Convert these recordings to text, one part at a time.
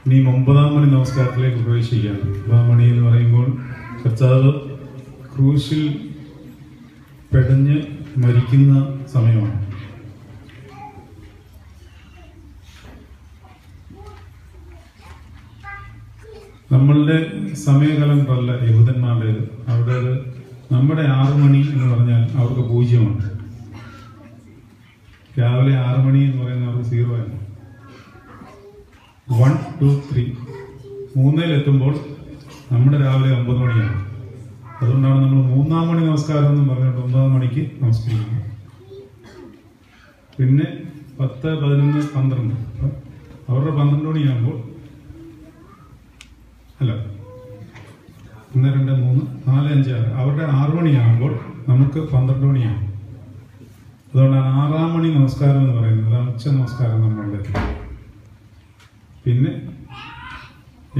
ഇനി 9-ാം മണി നമസ്കാരത്തിലേക്ക് പ്രവേശിക്കുകയാണ്. 9-ാം മണി എന്ന് പറയുമ്പോൾ കർത്താവ് ക്രൂശിൽ പെടഞ്ഞ് മരിക്കുന്ന സമയമാണ്. നമ്മളുടെ സമയകലണ്ടറല്ല യഹൂദന്മാരുടേത്. അവരുടേത് നമ്മുടെ 6 മണി എന്ന് പറഞ്ഞാൽ അവർക്ക് 0ആണ്. രാവിലെ 6 മണി എന്ന് പറയുന്നത് അവർക്ക് 0 ആണ്. 1, 2, 3 3-ലെത്തുമ്പോൾ നമ്മുടെ രാവിലെ 9 മണിയാണ്. അതുകൊണ്ടാണ് നമ്മൾ 3-ാം മണി നമസ്കാരം എന്ന് പറഞ്ഞിട്ട് 9-ാം മണിക്ക് നമസ്കരിക്കുന്നത്. പിന്നെ 10, 11, 12 അവരുടെ 12 മണിയാകുമ്പോൾ അല്ല 1, 2, 3, 4, 5, 6 അവരുടെ 6 മണിയാകുമ്പോൾ നമുക്ക് 12 മണിയാണ്. അതുകൊണ്ടാണ് 6-ാം മണി നമസ്കാരം എന്ന് പറയുന്നത്. അതാണ് ഉച്ച നമസ്കാരം നമ്മളുടെ. പിന്നെ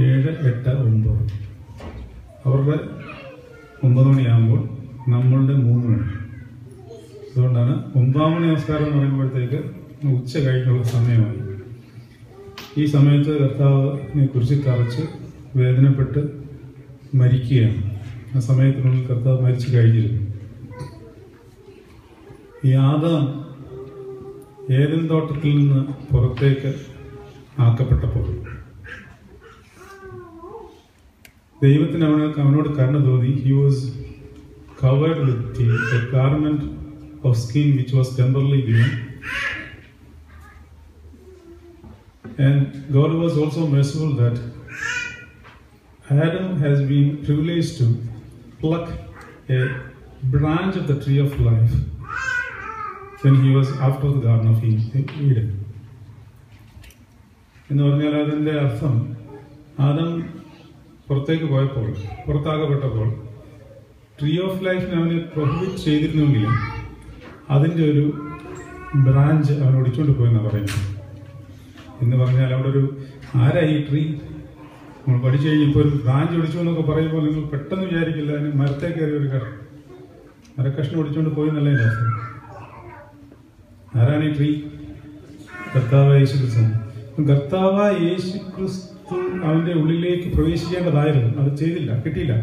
7, 8, 9 അവരുടെ 9 മണിയാകുമ്പോൾ നമ്മളുടെ 3 മണി. അതുകൊണ്ടാണ് 9-ാം മണി നമസ്കാരം എന്ന് പറയുമ്പോഴത്തേക്ക് ഉച്ച കഴിഞ്ഞുള്ള സമയമായി. ഈ സമയത്ത് കർത്താവിനെ കുറിച്ച് തറച്ച് വേദനപ്പെട്ട് മരിക്കുകയാണ്. ആ സമയത്തിനുള്ളിൽ കർത്താവ് മരിച്ചു കഴിഞ്ഞിരുന്നു. ഈ ആദാം ഏദൻ തോട്ടത്തിൽ നിന്ന് പുറത്തേക്ക് ആക്കപ്പെട്ടപ്പോൾ ദൈവത്തിന് അവനോട് കരുണ തോന്നി. He was covered with a garment of skin which was temporary given. And God was also merciful that Adam has been privileged to pluck a branch of the tree of life when he was after the Garden of Eden. എന്ന് പറഞ്ഞാൽ അതിൻ്റെ അർത്ഥം ആദം പുറത്തേക്ക് പോയപ്പോൾ, പുറത്താകപ്പെട്ടപ്പോൾ tree of ലൈഫിനെ അവന് prohibit ചെയ്തിരുന്നെങ്കിലും അതിൻ്റെ ഒരു ബ്രാഞ്ച് അവൻ ഒടിച്ചുകൊണ്ട് പോയെന്നാണ് പറയുന്നത്. എന്ന് പറഞ്ഞാൽ അവിടെ ഒരു ആരായി ഈ ട്രീ നമ്മൾ പഠിച്ചു കഴിഞ്ഞപ്പോൾ ഒരു ബ്രാഞ്ച് ഒടിച്ചു എന്നൊക്കെ പറയുമ്പോൾ നിങ്ങൾ പെട്ടെന്ന് വിചാരിക്കില്ല അതിന് മരത്തെ കയറി ഒരു മരക്കഷ്ണം ഒടിച്ചുകൊണ്ട് പോയി എന്നല്ല എൻ്റെ അർത്ഥം. ആരാണ് ഈ ട്രീ? കർത്താവായ യേശു ക്രിസ്തു. കർത്താവായ യേശു ക്രിസ്തു അവൻ്റെ ഉള്ളിലേക്ക് പ്രവേശിക്കേണ്ടതായിരുന്നു. അത് ചെയ്തില്ല, കിട്ടിയില്ല.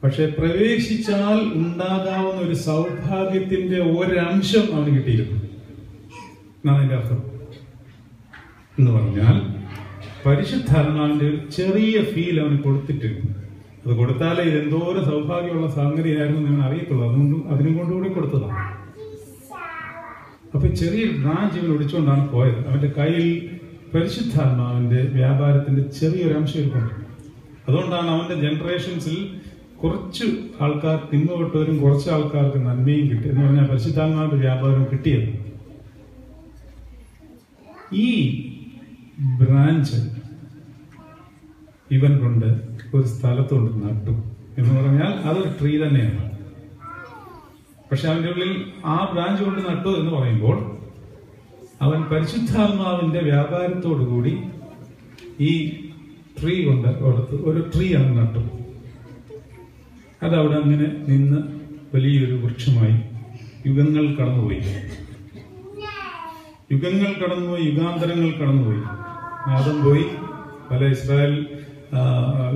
പക്ഷെ പ്രവേശിച്ചാൽ ഉണ്ടാകാവുന്ന ഒരു സൗഭാഗ്യത്തിന്റെ ഒരംശം അവന് കിട്ടിയിരുന്നു എന്നാണ് അതിൻ്റെ അർത്ഥം. എന്ന് പറഞ്ഞാൽ പരിശുദ്ധാത്മാവിന്റെ ഒരു ചെറിയ ഫീൽ അവന് കൊടുത്തിട്ടിരുന്നു. അത് കൊടുത്താലേ ഇതെന്തോരം സൗഭാഗ്യമുള്ള സംഗതിയായിരുന്നു നിങ്ങൾ അറിയത്തുള്ളൂ. അതിനും കൊണ്ടുകൂടി കൊടുത്തതാണ്. അപ്പൊ ചെറിയൊരു ബ്രാഞ്ച് ഇവൻ ഒടിച്ചുകൊണ്ടാണ് പോയത്. അവന്റെ കയ്യിൽ പരിശുദ്ധാത്മാവിന്റെ വ്യാപാരത്തിന്റെ ചെറിയൊരു അംശം ഇരിപ്പുണ്ട്. അതുകൊണ്ടാണ് അവന്റെ ജനറേഷൻസിൽ കുറച്ച് ആൾക്കാർ തിന്മപ്പെട്ടവരും കുറച്ച് ആൾക്കാർക്ക് നന്മയും കിട്ടി. എന്ന് പറഞ്ഞാൽ പരിശുദ്ധാത്മാവിന്റെ വ്യാപാരം കിട്ടിയത്. ഈ ബ്രാഞ്ച് ഇവൻ കൊണ്ട് ഒരു സ്ഥലത്തുകൊണ്ട് നട്ടു എന്ന് പറഞ്ഞാൽ അതൊരു ട്രീ തന്നെയാണ്. പക്ഷെ അവന്റെ ഉള്ളിൽ ആ ബ്രാഞ്ച് കൊണ്ട് നട്ടു എന്ന് പറയുമ്പോൾ അവൻ പരിശുദ്ധാത്മാവിന്റെ വ്യാപാരത്തോടുകൂടി ഈ ട്രീ കൊണ്ട് കൊടുത്ത് ഒരു ട്രീ അവൻ നട്ടു. അതവിടെ അങ്ങനെ നിന്ന് വലിയൊരു വൃക്ഷമായി യുഗങ്ങൾ കടന്നുപോയി. യുഗങ്ങൾ കടന്നുപോയി, യുഗാന്തരങ്ങൾ കടന്നുപോയി. ആദം പോയി, പല ഇസ്രായേൽ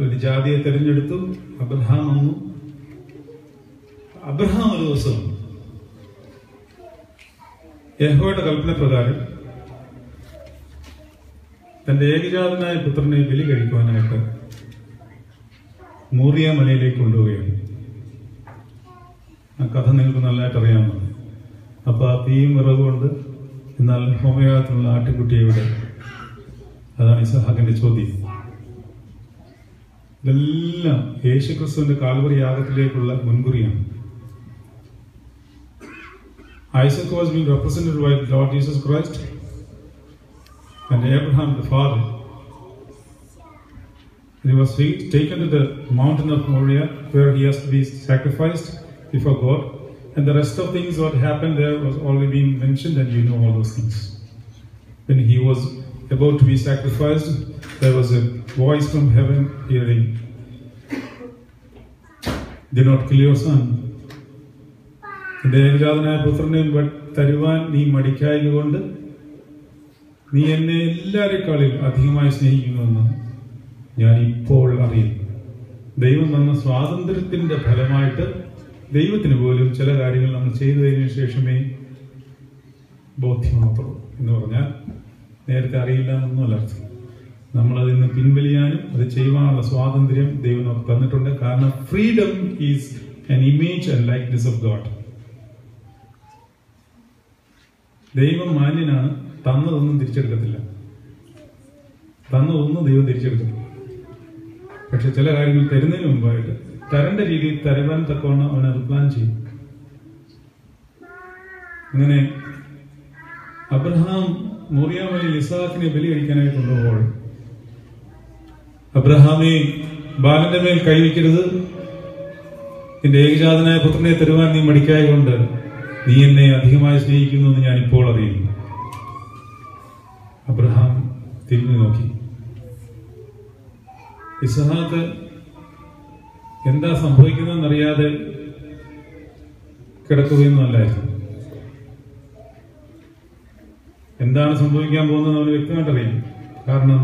ഒരു ജാതിയെ തെരഞ്ഞെടുത്തു. അബ്രഹാം വന്നു. അബ്രഹാം ഒരു ദിവസം യഹോവയുടെ കൽപ്പന പ്രകാരം തന്റെ ഏകജാതനായ പുത്രനെ ബലി കഴിക്കുവാനായിട്ട് മോറിയ മലയിലേക്ക് കൊണ്ടുപോവുകയാണ്. ആ കഥ നിങ്ങൾക്ക് നല്ലതായിട്ട് അറിയാമല്ലോ. അപ്പൊ ആ തീയും വിറവുകൊണ്ട് എന്നാൽ ഹോമയാഗത്തിനുള്ള ആട്ടിൻകുട്ടിയുടെ അതാണ് ഇസഹാക്കിന്റെ ചോദ്യം. ഇതെല്ലാം യേശുക്രിസ്തുവിന്റെ Calvary യാഗത്തിലേക്കുള്ള മുൻകുറിയാണ്. Isaac was being represented by Lord Jesus Christ and Abraham the father. He was taken to the mountain of Moriah where he has to be sacrificed before God. And the rest of things what happened there was already been mentioned, and you know all those things. When he was about to be sacrificed, there was a voice from heaven hearing, "Do not kill your son." എന്റെ ഏകജാതനായ പുത്രനെ തരുവാൻ നീ മടിക്കായതുകൊണ്ട് നീ എന്നെ എല്ലാവരെക്കാളിൽ അധികമായി സ്നേഹിക്കുന്നുവെന്ന് ഞാൻ ഇപ്പോൾ അറിയുന്നു. ദൈവം തന്ന സ്വാതന്ത്ര്യത്തിന്റെ ഫലമായിട്ട് ദൈവത്തിന് പോലും ചില കാര്യങ്ങൾ നമ്മൾ ചെയ്തതിനു ശേഷമേ ബോധ്യമാകത്തുള്ളൂ എന്ന് പറഞ്ഞാൽ നേരത്തെ അറിയില്ല എന്നൊന്നുമല്ല അർത്ഥം. നമ്മളതിൽ നിന്ന് പിൻവലിയാനും അത് ചെയ്യുവാനുള്ള സ്വാതന്ത്ര്യം ദൈവം നമുക്ക് തന്നിട്ടുണ്ട്. കാരണം freedom is an image and likeness of God. ദൈവം മാന്യനാണ്. തന്നതൊന്നും തിരിച്ചെടുക്കത്തില്ല. തന്നതൊന്നും ദൈവം തിരിച്ചെടുക്കത്തില്ല. പക്ഷെ ചില കാര്യങ്ങൾ തരുന്നതിന് മുമ്പായിട്ട് തരേണ്ട രീതിയിൽ തരുവാൻ തക്കവണ്ണം അവൻ അത് പ്ലാൻ ചെയ്യും. അങ്ങനെ അബ്രഹാം മോറിയാമലയിൽ ഇസ്ഹാക്കിനെ ബലി കഴിക്കാനായി കൊണ്ടുപോകുമ്പോൾ, അബ്രഹാമേ, ബാലന്റെ മേൽ കൈവയ്ക്കരുത്, നിന്റെ ഏകജാതനായ പുത്രനെ തരുവാൻ നീ മടിക്കായതുകൊണ്ട് നീ എന്നെ അധികമായി സ്നേഹിക്കുന്നു എന്ന് ഞാൻ ഇപ്പോൾ അറിയുന്നു. അബ്രഹാം തിരിഞ്ഞു നോക്കി. ഇസ്ഹാക്ക് എന്താ സംഭവിക്കുന്നതെന്നറിയാതെ കിടക്കുകയൊന്നുമല്ലായിരുന്നു. എന്താണ് സംഭവിക്കാൻ പോകുന്നത് അവന് വ്യക്തമായിട്ടറിയാം. കാരണം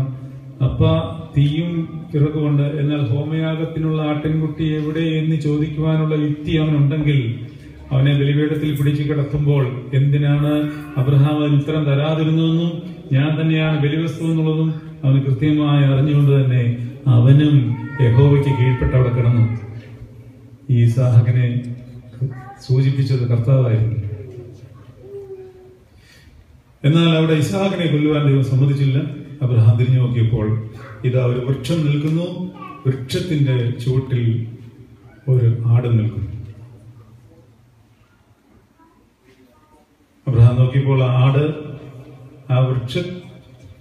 അപ്പ തീയും ചിറകുകൊണ്ട്, എന്നാൽ ഹോമയാഗത്തിനുള്ള ആട്ടിൻകുട്ടി എവിടെ എന്ന് ചോദിക്കുവാനുള്ള യുക്തി അവനുണ്ടെങ്കിൽ അവനെ ബലിപീഠത്തിൽ പിടിച്ചു കിടത്തുമ്പോൾ എന്തിനാണ് അബ്രഹാം അതിന് ഉത്തരം തരാതിരുന്നതെന്നും ഞാൻ തന്നെയാണ് ബലിവസ്തു എന്നുള്ളതും അവന് കൃത്യമായി അറിഞ്ഞുകൊണ്ട് തന്നെ അവനും യഹോവയ്ക്ക് കീഴ്പ്പെട്ട് അവിടെ കിടന്നു. ഈ ഇസ്ഹാക്കിനെ സൂചിപ്പിച്ചത് കർത്താവായിരുന്നു. എന്നാൽ അവിടെ ഇസ്ഹാക്കിനെ കൊല്ലുവാൻ ദൈവം സമ്മതിച്ചില്ല. അബ്രഹാം തിരിഞ്ഞു നോക്കിയപ്പോൾ ഇതാ ഒരു വൃക്ഷം നിൽക്കുന്നു. വൃക്ഷത്തിന്റെ ചുവട്ടിൽ ഒരു ആട് നിൽക്കുന്നു. അബ്രഹാം നോക്കിയപ്പോൾ ആ വൃക്ഷം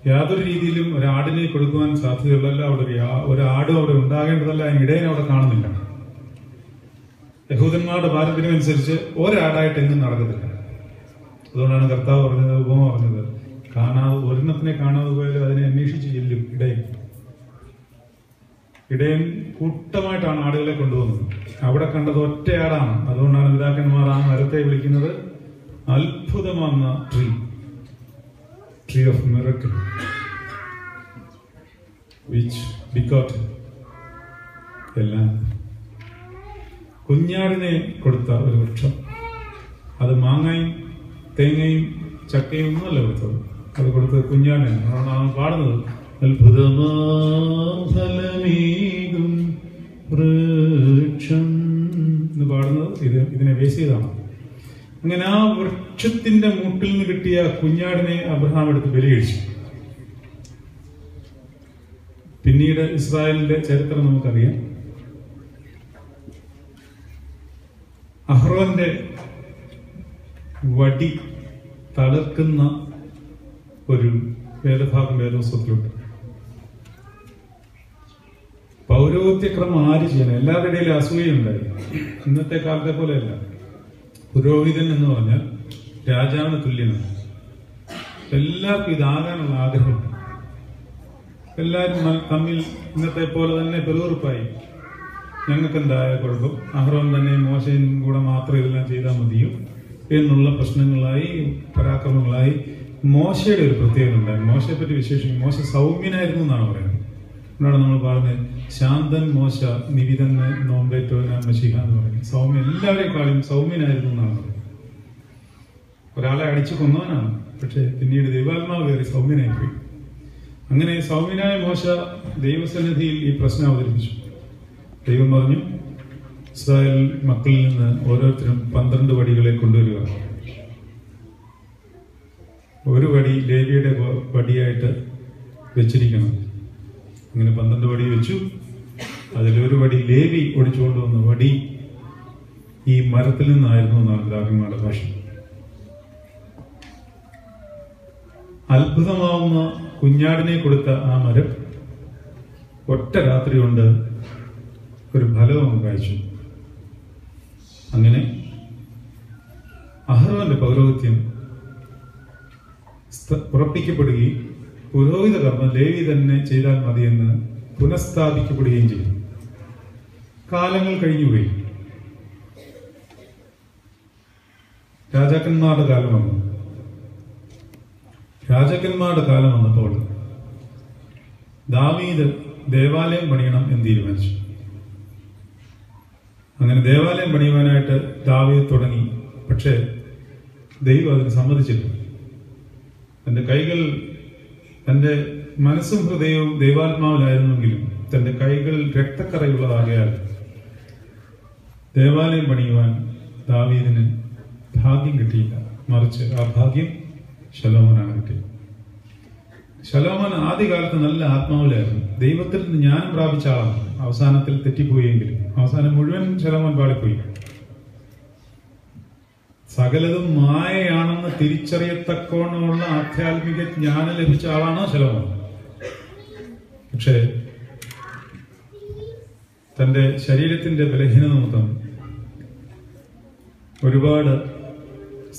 യാതൊരു രീതിയിലും ഒരാടിനെ കൊടുക്കുവാൻ സാധ്യതയുള്ളല്ല. അവിടെ ഒരു ആടും അവിടെ ഉണ്ടാകേണ്ടതല്ല. ഇടയനെ അവിടെ കാണുന്നില്ല. യഹൂദന്മാരുടെ പാരമ്പര്യം അനുസരിച്ച് ഒരാടായിട്ട് എങ്ങും നടക്കത്തില്ല. അതുകൊണ്ടാണ് കർത്താവ് പറഞ്ഞത്, ഉപമ പറഞ്ഞത്, ഒരെണ്ണത്തിനെ കാണാതെ പോയാലും അതിനെ അന്വേഷിച്ച് ചെല്ലും ഇടയൻ കൂട്ടമായിട്ടാണ് ആടുകളെ കൊണ്ടുപോകുന്നത്. അവിടെ കണ്ടത് ഒറ്റയാടാണ്. അതുകൊണ്ടാണ് പിതാക്കന്മാർ ആ മരത്തെ വിളിക്കുന്നത് അത്ഭുതമാകുന്ന tree of miracle which begot എല്ലാം. കുഞ്ഞാടിനെ കൊടുത്ത ഒരു വൃക്ഷം. അത് മാങ്ങയും തേങ്ങയും ചക്കയും ഒന്നുമല്ല കൊടുത്തത്. അത് കൊടുത്തത് കുഞ്ഞാടിനാണ്. അതുകൊണ്ടാണ് പാടുന്നത് അത്ഭുതമാം ഫലമേകും വൃക്ഷം എന്ന് പാടുന്നത്. ഇതിനെ ബേസ് ചെയ്താണ്. അങ്ങനെ ആ വൃക്ഷത്തിന്റെ മൂട്ടിൽ നിന്ന് കിട്ടിയ കുഞ്ഞാടിനെ അബ്രഹാം എടുത്ത് ബലി കഴിച്ചു. പിന്നീട് ഇസ്രായേലിന്റെ ചരിത്രം നമുക്കറിയാം. അഹ്റോന്റെ വടി തളർക്കുന്ന ഒരു വേദഭാഗം വേദപുസ്തകത്തിലുണ്ട്. പൗരോഹിത്യക്രമം ആര് ചെയ്യണം? എല്ലാവരുടെ ഇടയിലും അസൂയുണ്ടായിരുന്നു. ഇന്നത്തെ കാലത്തെ പോലെയല്ല. പുരോഹിതൻ എന്ന് പറഞ്ഞാൽ രാജാവിന് തുല്യനാണ്. എല്ലാവർക്കും ഇതാകാനുള്ള ആഗ്രഹമുണ്ട്. എല്ലാവരും തമ്മിൽ ഇന്നത്തെ പോലെ തന്നെ പെറുവെറുപ്പായി. ഞങ്ങൾക്ക് എന്തായ കുഴപ്പം, അഹ്റോൻ തന്നെ മോശയും കൂടെ മാത്രം ഇതെല്ലാം ചെയ്താൽ മതിയോ എന്നുള്ള പ്രശ്നങ്ങളായി, പരാക്രമങ്ങളായി. മോശയുടെ ഒരു പ്രത്യേകത ഉണ്ടായിരുന്നു. മോശയെ പറ്റി വിശേഷിക്കും മോശ സൗമ്യനായിരുന്നു എന്നാണ് പറയുന്നത്. അതുകൊണ്ടാണ് നമ്മൾ പറഞ്ഞത് ശാന്തൻ മോശ നിവിതന് നോമ്പേറ്റോന മശിഹ എന്ന് പറയുന്നത്. സൗമ്യ, എല്ലാവരെക്കാളും സൗമ്യനായിരുന്നു എന്നാണ് പറയുന്നത്. ഒരാളെ അടിച്ചു കൊന്നവനാണ്, പക്ഷെ പിന്നീട് ദൈവാത്മാവ് കയറി സൗമ്യനായിപ്പോയി. അങ്ങനെ സൗമ്യനായ മോശ ദൈവസന്നിധിയിൽ ഈ പ്രശ്നം അവതരിപ്പിച്ചു. ദൈവം പറഞ്ഞു, ഇസ്രായേൽ മക്കളിൽ നിന്ന് ഓരോരുത്തരും 12 വടികളെ കൊണ്ടുവരിക. ഒരു വടി ലേവിയുടെ വടിയായിട്ട് വെച്ചിരിക്കണം. അങ്ങനെ 12 വടി വെച്ചു. അതിലൊരു വടി ലേവി ഒടിച്ചുകൊണ്ടുവന്ന വടി ഈ മരത്തിൽ നിന്നായിരുന്നു എന്നാണ് പിതാക്കന്മാരുടെ ഭാഷ. അത്ഭുതമാവുന്ന കുഞ്ഞാടിനെ കൊടുത്ത ആ മരം ഒറ്റ രാത്രി കൊണ്ട് ഒരു ഫലവും കാഴ്ചു. അങ്ങനെ അഹ്റോന്റെ പൗരോഹിത്യം ഉറപ്പിക്കപ്പെടുകയും പുരോഹിത കർമ്മം ലേവി തന്നെ ചെയ്താൽ മതിയെന്ന് പുനഃസ്ഥാപിക്കപ്പെടുകയും ചെയ്തു. കാലങ്ങൾ കഴിഞ്ഞുപോയി. രാജാക്കന്മാരുടെ കാലം വന്നു. രാജാക്കന്മാരുടെ കാലം വന്നപ്പോൾ ദാവീദ് ദേവാലയം പണിയണം എന്ന് തീരുമാനിച്ചു. അങ്ങനെ ദേവാലയം പണിയുവാനായിട്ട് ദാവീദ് തുടങ്ങി. പക്ഷേ ദൈവം അതിന് സമ്മതിച്ചില്ല. തന്റെ മനസ്സും ഹൃദയവും ദൈവാത്മാവിലായിരുന്നെങ്കിലും തന്റെ കൈകൾ രക്തക്കറയുള്ളതാകയാൽ ദേവാലയം പണിയുവാൻ ദാവീദിന് ഭാഗ്യം കിട്ടിയില്ല. മറിച്ച് ആ ഭാഗ്യം ശലോമോനാണ് കിട്ടിയത്. ശലോമോൻ ആദ്യകാലത്ത് നല്ല ആത്മാവിലായിരുന്നു. ദൈവത്തിൽ നിന്ന് ജ്ഞാനം പ്രാപിച്ച ആളാണ്. അവസാനത്തിൽ തെറ്റിപ്പോയെങ്കിലും അവസാനം മുഴുവൻ ശലോമോൻ പാടിപ്പോയി. സകലതും മായയാണെന്ന് തിരിച്ചറിയത്തക്കോണമുള്ള ആധ്യാത്മിക ജ്ഞാനം ലഭിച്ച ആളാണ് ശലോമോൻ. പക്ഷേ തന്റെ ശരീരത്തിന്റെ ബലഹീനത നിമിത്തം ഒരുപാട്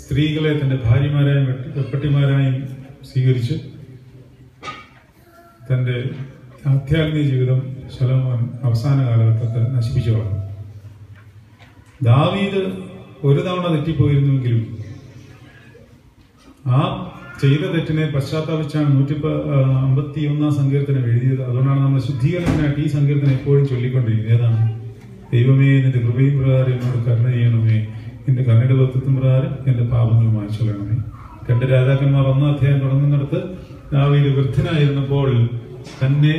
സ്ത്രീകളെ തന്റെ ഭാര്യമാരായും വെപ്പട്ടിമാരായും സ്വീകരിച്ച് തന്റെ ആധ്യാത്മിക ജീവിതം ശലോമോൻ അവസാന കാലഘട്ടത്തിൽ നശിപ്പിച്ചു കളഞ്ഞു. ദാവീദ് ഒരു തവണ തെറ്റിപ്പോയിരുന്നുവെങ്കിലും ആ ചെയ്ത തെറ്റിനെ പശ്ചാത്താപിച്ചാണ് 151 സങ്കീർത്തനം എഴുതിയത്. അതുകൊണ്ടാണ് നമ്മൾ ശുദ്ധീകരണത്തിനായിട്ട് ഈ സങ്കീർത്തനം എപ്പോഴും ചൊല്ലിക്കൊണ്ടിരിക്കുന്നത്. ഏതാണ്? ദൈവമേ, നിന്റെ കൃപയും പ്രകാരം എന്നോട് കരുണ ചെയ്യണമേ, നിന്റെ കരുണയുടെ ബന്ധത്വം പ്രകാരം എന്റെ പാപങ്ങൾ മായ്ച്ചുകളയണമേ. 2 രാജാക്കന്മാർ 1 അധ്യായം തുടങ്ങുന്നിടത്ത് ദാവീദ് വൃദ്ധനായിരുന്നപ്പോൾ തന്നെ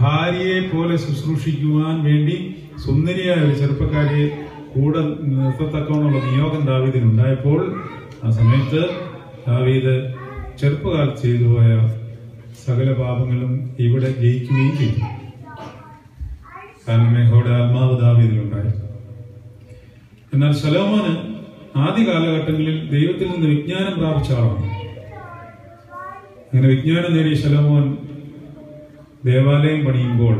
ഭാര്യയെ പോലെ ശുശ്രൂഷിക്കുവാൻ വേണ്ടി സുന്ദരിയായ ഒരു ചെറുപ്പക്കാരിയെ കൂടെ നിർത്തത്തക്കവണ്ണമുള്ള നിയോഗം ദാവീദിനുണ്ടായപ്പോൾ ആ സമയത്ത് ദാവീദ് ചെറുപ്പകാലത്ത് ചെയ്തു പോയ സകല പാപങ്ങളും ഇവിടെ ജയിക്കുകയും ചെയ്തു. കാരണം യഹോവയുടെ ആത്മാവ് ദാവീദിലുണ്ടായി. എന്നാൽ ശലോമോന് ആദ്യ കാലഘട്ടങ്ങളിൽ ദൈവത്തിൽ നിന്ന് വിജ്ഞാനം പ്രാപിച്ച ആളാണ്. അങ്ങനെ വിജ്ഞാനം നേടിയ ശലോമോൻ ദേവാലയം പണിയുമ്പോൾ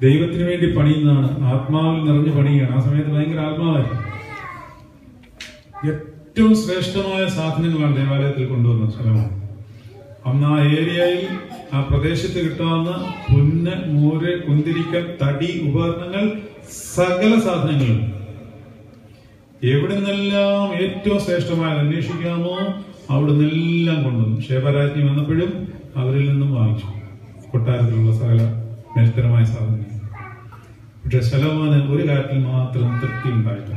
ദൈവത്തിന് വേണ്ടി പണിയുന്നതാണ്. ആത്മാവിൽ നിറഞ്ഞു പണിയുകയാണ്. ആ സമയത്ത് ഭയങ്കര ആത്മാവായിരുന്നു. ഏറ്റവും ശ്രേഷ്ഠമായ സാധനങ്ങളാണ് ദേവാലയത്തിൽ കൊണ്ടുവന്നത് ശലോമോൻ. അന്ന് ആ ഏരിയയിൽ ആ പ്രദേശത്ത് കിട്ടാവുന്ന പുല്ല്, മൂര്, കുന്തിരിക്കൽ, തടി, ഉപകരണങ്ങൾ, സകല സാധനങ്ങളും എവിടെ നിന്നെല്ലാം ഏറ്റവും ശ്രേഷ്ഠമായത് അന്വേഷിക്കാമോ അവിടെ നിന്നെല്ലാം കൊണ്ടുവന്നു. ശേബരാജ്ഞി വന്നപ്പോഴും അവരിൽ നിന്നും വാങ്ങിച്ചു കൊട്ടാരത്തിലുള്ള സകല മേൽത്തരമായ സാധനങ്ങൾ. പക്ഷെ ശലോമോന് ഒരു കാര്യത്തിൽ മാത്രം തൃപ്തി ഉണ്ടായില്ല.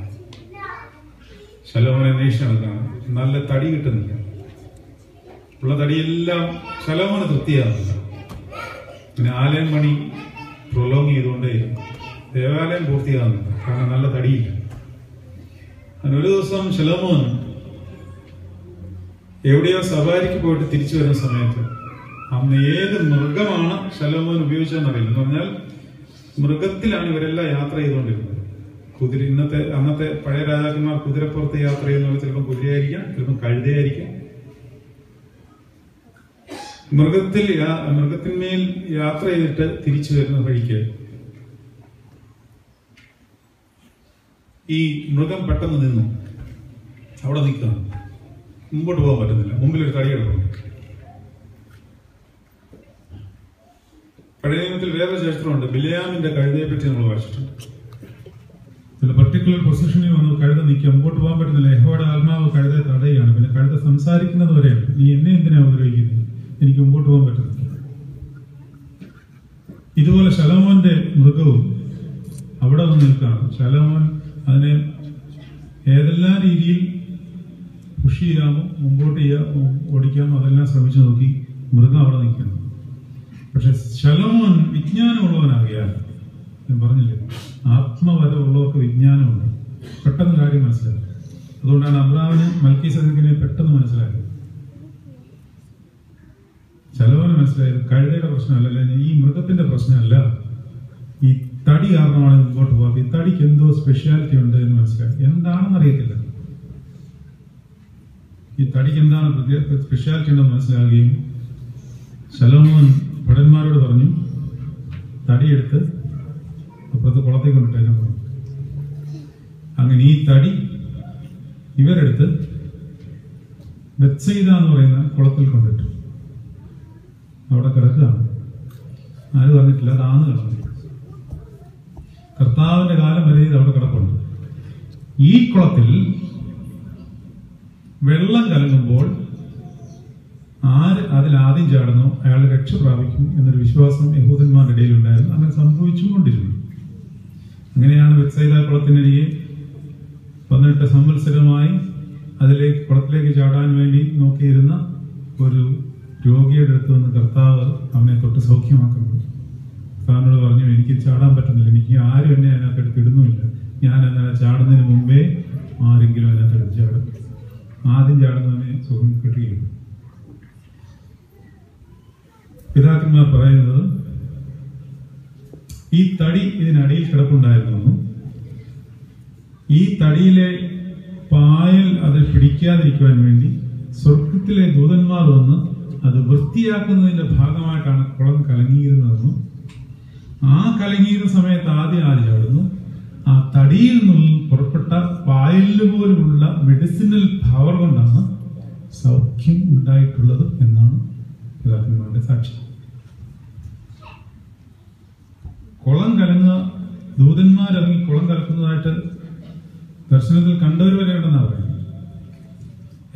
ശലോമോൻ അന്വേഷിച്ച് നടക്കുകയാണ്. നല്ല തടി കിട്ടുന്നില്ല. ഉള്ള തടിയെല്ലാം ശലോമോന് തൃപ്തിയാകുന്നില്ല. പിന്നെ ആലയം പണി പ്രൊലോങ് ചെയ്തുകൊണ്ടേയിരുന്നു. ദേവാലയം പൂർത്തിയാകുന്നില്ല. കാരണം നല്ല തടിയില്ല. അങ്ങനെ ഒരു ദിവസം ശലോമോൻ എവിടെയോ സവാരിക്ക് പോയിട്ട് തിരിച്ചു വരുന്ന സമയത്ത് അന്ന് ഏത് മൃഗമാണ് ശലോമോൻ ഉപയോഗിച്ചതെന്നറിയില്ല. എന്ന് പറഞ്ഞാൽ മൃഗത്തിലാണ് ഇവരെല്ലാം യാത്ര ചെയ്തുകൊണ്ടിരുന്നത്. അന്നത്തെ പഴയ രാജാക്കന്മാർ കുതിരപ്പുറത്ത് യാത്ര ചെയ്യുന്നത് ചിലപ്പോൾ കുതിരയായിരിക്കാം, ചിലപ്പോൾ കഴുതയായിരിക്കാം. മൃഗത്തിന്മേൽ യാത്ര ചെയ്തിട്ട് തിരിച്ചു വരുന്ന വഴിക്ക് ഈ മൃഗം പെട്ടെന്ന് നിന്നു. അവിടെ നിൽക്കണം, മുമ്പോട്ട് പോകാൻ പറ്റുന്നില്ല. മുമ്പിലൊരു തടി കിടക്കുന്നു. പഴയ നിയമത്തിൽ വേറെ ചരിത്രമുണ്ട്. ബിലയാമിന്റെ കഴുതയെ പറ്റി നമ്മൾ വായിച്ചിട്ടുണ്ട്. ചില പർട്ടിക്കുലർ പൊസിഷനിൽ വന്നു കഴുത നിൽക്കുക, മുമ്പോട്ട് പോകാൻ പറ്റുന്നില്ല. യഹോവയുടെ ആത്മാവ് കഴുതയെ തടയുകയാണ്. പിന്നെ കഴുത സംസാരിക്കുന്നത് വരെയാണ്, നീ എന്നെ എന്തിനാ ഉപദ്രവിക്കുന്നത്, എനിക്ക് മുമ്പോട്ട് പോകാൻ പറ്റുന്നില്ല. ഇതുപോലെ ശലോമോന്റെ മൃഗവും അവിടെ വന്ന് നിൽക്കുകയാണ്. ശലോമോൻ അതിനെ ഏതെല്ലാം രീതിയിൽ പുഷ് ചെയ്യാമോ, മുമ്പോട്ട് ഓടിക്കാമോ അതെല്ലാം ശ്രമിച്ചു നോക്കി. മൃഗം അവിടെ നിൽക്കുന്നു. പക്ഷെ ശലോമോൻ വിജ്ഞാനമുള്ളവനാകിയാൽ, ഞാൻ പറഞ്ഞില്ലേ, ആത്മവരമുള്ളവർക്ക് വിജ്ഞാനമുണ്ട്. പെട്ടെന്ന് കാര്യം മനസ്സിലാക്കും. അതുകൊണ്ടാണ് അബ്രാമിന് മൽക്കീസേദെക്കിനെ പെട്ടെന്ന് മനസ്സിലായത്. ശലോമോന് മനസ്സിലായത് കഴുതയുടെ പ്രശ്നമല്ല, ഈ മൃഗത്തിന്റെ പ്രശ്നമല്ല, ഈ തടി കാരണമാണ് മുമ്പോട്ട് പോകാത്തത്. ഈ തടിക്ക് എന്തോ സ്പെഷ്യാലിറ്റി ഉണ്ട് എന്ന് മനസ്സിലാക്കി. എന്താണെന്ന് അറിയത്തില്ല. ഈ തടിക്ക് എന്താണ് സ്പെഷ്യാലിറ്റി ഉണ്ടെന്ന് മനസ്സിലാകുകയും ശലോമോൻ ഭടന്മാരോട് പറഞ്ഞു, തടിയെടുത്ത് അപ്പുറത്ത് കുളത്തിൽ കൊണ്ടിട്ടേക്കാൻ പറഞ്ഞു. അങ്ങനെ ഈ തടി ഇവരെടുത്ത് ബെത്സയിദ എന്ന് പറയുന്ന കുളത്തിൽ കൊണ്ടിട്ടു. അവിടെ കിടക്കുകയാണ്. ആര് പറഞ്ഞിട്ടില്ല, അതാന്ന് കിടന്നു. കർത്താവിന്റെ കാലം വരെ ഇത് അവിടെ കിടപ്പുണ്ട്. ഈ കുളത്തിൽ വെള്ളം കലങ്ങുമ്പോൾ അതിൽ ആദ്യം ചാടുന്നോ അയാൾ രക്ഷ പ്രാപിക്കും എന്നൊരു വിശ്വാസം യഹൂദന്മാരുടെ ഇടയിലുണ്ടായിരുന്നു. അങ്ങനെ സംഭവിച്ചുകൊണ്ടിരുന്നു. അങ്ങനെയാണ് ബെത്സൈദ കുളത്തിനരികെ 18 സംവത്സരമായി കുളത്തിലേക്ക് ചാടാൻ വേണ്ടി നോക്കിയിരുന്ന ഒരു രോഗിയുടെ അടുത്ത് വന്ന് കർത്താവ് അവനെ തൊട്ട് സൗഖ്യമാക്കുന്നത്. കർത്താവിനോട് പറഞ്ഞു, എനിക്ക് ചാടാൻ പറ്റുന്നില്ല, എനിക്ക് ആരും എന്നെ അതിനകത്ത് എടുത്തിടുന്നുമില്ല, ഞാൻ എന്നാൽ ചാടുന്നതിന് മുമ്പേ ആരെങ്കിലും അതിനകത്ത് എടുത്ത് ചാടും. ആദ്യം ചാടുന്നവനെ സുഖം കിട്ടുകയുള്ളൂ. പിതാക്കന്മാർ പറയുന്നത് ഈ തടി ഇതിനടിയിൽ കിടപ്പുണ്ടായിരുന്നു. ഈ തടിയിലെ പായൽ അത് പിടിക്കാതിരിക്കുവാൻ വേണ്ടി സ്വർഗത്തിലെ ദൂതന്മാർ വന്ന് അത് വൃത്തിയാക്കുന്നതിന്റെ ഭാഗമായിട്ടാണ് കുളം കലങ്ങിയിരുന്നതെന്നും ആ കലങ്ങിയിരുന്ന സമയത്ത് ആദ്യം ചാടുന്നു. ആ തടിയിൽ നിന്നും പുറപ്പെട്ട പായലിന് പോലുമുള്ള മെഡിസിനൽ പവർ കൊണ്ടാണ് സൗഖ്യം ഉണ്ടായിട്ടുള്ളത് എന്നാണ് പിതാക്കന്മാരുടെ സാക്ഷ്യം. കുളം കലങ്ങുക, ദൂതന്മാരിറങ്ങി കുളം കലക്കുന്നതായിട്ട് ദർശനത്തിൽ കണ്ടവർ വരെ ഉണ്ടെന്നാണ് പറയുന്നത്.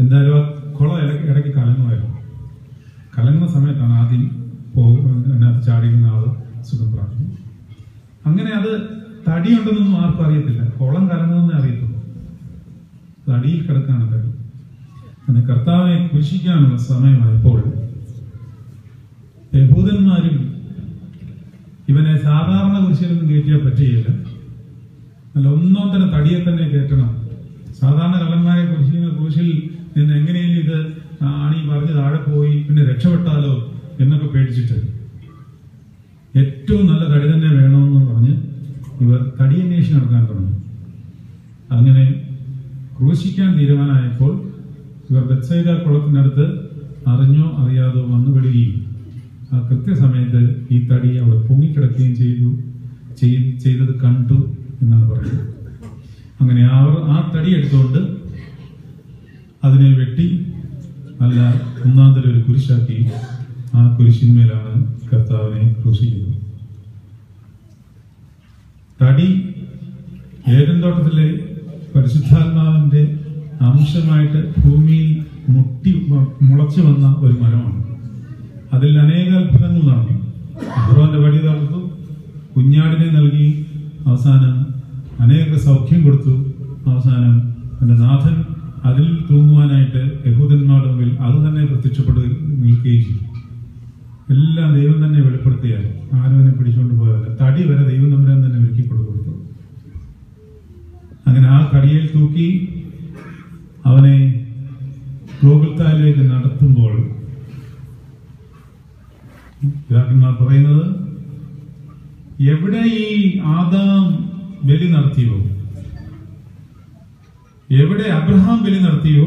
എന്തായാലും ആ കുളം ഇടയ്ക്ക് കലങ്ങുമായിരുന്നു. കലങ്ങുന്ന സമയത്താണ് ആദ്യം അതിനകത്ത് ചാടിയിരുന്ന ആള് സുഖം പ്രാപിക്കുന്നത്. അങ്ങനെ അത് തടിയുണ്ടെന്നൊന്നും ആർക്കും അറിയത്തില്ല, കുളം കലങ്ങുന്നേ അറിയത്തുള്ളൂ. തടിയിൽ കിടക്കാണ് തടി. അങ്ങനെ കർത്താവിനെ കുരിശിക്കാനുള്ള സമയമായപ്പോൾ യഹൂദന്മാരും ഇവനെ സാധാരണ കുരിശിലൊന്നും കയറ്റിയാൽ പറ്റുകയില്ല, അല്ല ഒന്നോന്തര തടിയെ തന്നെ കയറ്റണം. സാധാരണ കള്ളന്മാരെ കുരിശിൽ നിന്ന് എങ്ങനെയും ഇത് ആണി പറഞ്ഞ് താഴെ പോയി പിന്നെ രക്ഷപ്പെട്ടാലോ എന്നൊക്കെ പേടിച്ചിട്ട് ഏറ്റവും നല്ല തടി തന്നെ വേണമെന്ന് പറഞ്ഞ് ഇവർ തടിയന്വേഷിച്ച് നടക്കാൻ തുടങ്ങി. അങ്ങനെ ക്രൂശിക്കാൻ തീരുമാനമായപ്പോൾ ഇവർ ബെത്സൈദ കുളത്തിനടുത്ത് അറിഞ്ഞോ അറിയാതോ വന്നു വിടുകയും ആ കൃത്യസമയത്ത് ഈ തടി അവിടെ പൊങ്ങിക്കിടക്കുകയും ചെയ്തത് കണ്ടു എന്നാണ് പറയുന്നത്. അങ്ങനെ ആ തടി എടുത്തുകൊണ്ട് അതിനെ വെട്ടി നല്ല ഒന്നാന്തര ഒരു കുരിശാക്കി ആ കുരിശിന്മേലാണ് കർത്താവിനെ ക്രൂശിക്കുന്നത്. തടി ഏദൻ തോട്ടത്തിലെ പരിശുദ്ധാത്മാവിന്റെ അംശമായിട്ട് ഭൂമിയിൽ മുളച്ചു വന്ന ഒരു മരമാണ്. അതിൽ അനേക അത്ഭുതങ്ങൾ നടന്നു. അബ്രഹാമിന്റെ വടി തളർത്തു, കുഞ്ഞാടിനെ നൽകി, അവസാനം അനേക സൗഖ്യം കൊടുത്തു. അവസാനം തന്റെ നാഥൻ അതിൽ തൂങ്ങുവാനായിട്ട് യഹൂദന്മാരുടെ മുമ്പിൽ അത് തന്നെ പ്രത്യക്ഷപ്പെട്ട് നിൽക്കുകയും ചെയ്തു. എല്ലാം ദൈവം തന്നെ വെളിപ്പെടുത്തിയാൽ ആരും അവനെ പിടിച്ചുകൊണ്ട് പോയതല്ല. തടി വരെ ദൈവം തമ്പുരാൻ തന്നെ ഒരുക്കി കൊടുത്തു. അങ്ങനെ ആ തടിയിൽ തൂക്കി അവനെ ഗോകുൽത്തായിലേക്ക് നടത്തുമ്പോൾ പിതാക്കന്മാർ പറയുന്നത്, എവിടെ ഈ ആദാം ബലി നടത്തിയോ, എവിടെ അബ്രഹാം ബലി നടത്തിയോ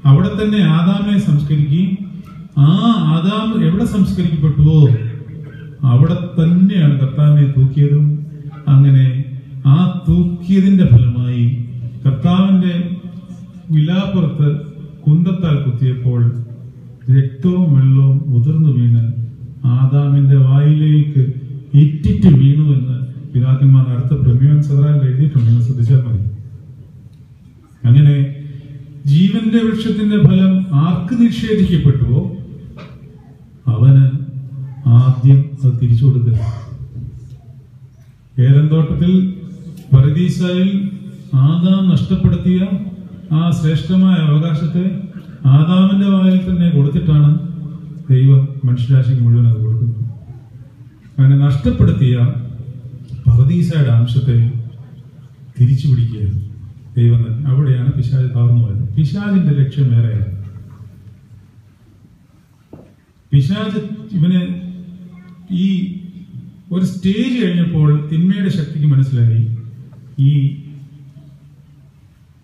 അവിടെ തന്നെ ആദാമിനെ സംസ്കരിക്കുകയും ആ ആദാം എവിടെ സംസ്കരിക്കപ്പെട്ടുവോ അവിടെ തന്നെയാണ് കർത്താവിനെ തൂക്കിയതും. അങ്ങനെ ആ തൂക്കിയതിന്റെ ഫലമായി കർത്താവിന്റെ വിലാപ്പുറത്ത് കുന്തത്താൽ കുത്തിയപ്പോൾ രക്തവും വെള്ളവും ഉതിർന്നു വീണ് ആദാമിന്റെ വായിലേക്ക് ഇറ്റിറ്റ് വീണു എന്ന് പിതാക്കന്മാർ അടുത്ത പ്രമേയം സദറാൽ എഴുതിയിട്ടുണ്ടെന്ന് ശ്രദ്ധിച്ചാൽ മതി. അങ്ങനെ ജീവന്റെ വൃക്ഷത്തിന്റെ ഫലം ആർക്ക് നിഷേധിക്കപ്പെട്ടുവോ അവന് ആദ്യം അത് തിരിച്ചു കൊടുക്കുക. ഏദൻ തോട്ടത്തിൽ പരദീസായിൽ ആദാം നഷ്ടപ്പെടുത്തിയ ആ ശ്രേഷ്ഠമായ അവകാശത്തെ ആദാമിന്റെ വായിൽ തന്നെ കൊടുത്തിട്ടാണ് ദൈവം മനുഷ്യരാശിക്ക് മുഴുവൻ അത് കൊടുക്കുന്നത്. അങ്ങനെ നഷ്ടപ്പെടുത്തിയ പരദീസയുടെ അംശത്തെ തിരിച്ചു പിടിക്കുകയാണ് ദൈവം തന്നെ. അവിടെയാണ് പിശാച് തകർന്നു പോയത്. പിശാചിന്റെ ലക്ഷ്യം വേറെയാണ്. പിശാച് ഇവന് ഈ ഒരു സ്റ്റേജ് കഴിഞ്ഞപ്പോൾ തിന്മയുടെ ശക്തിക്ക് മനസ്സിലായി ഈ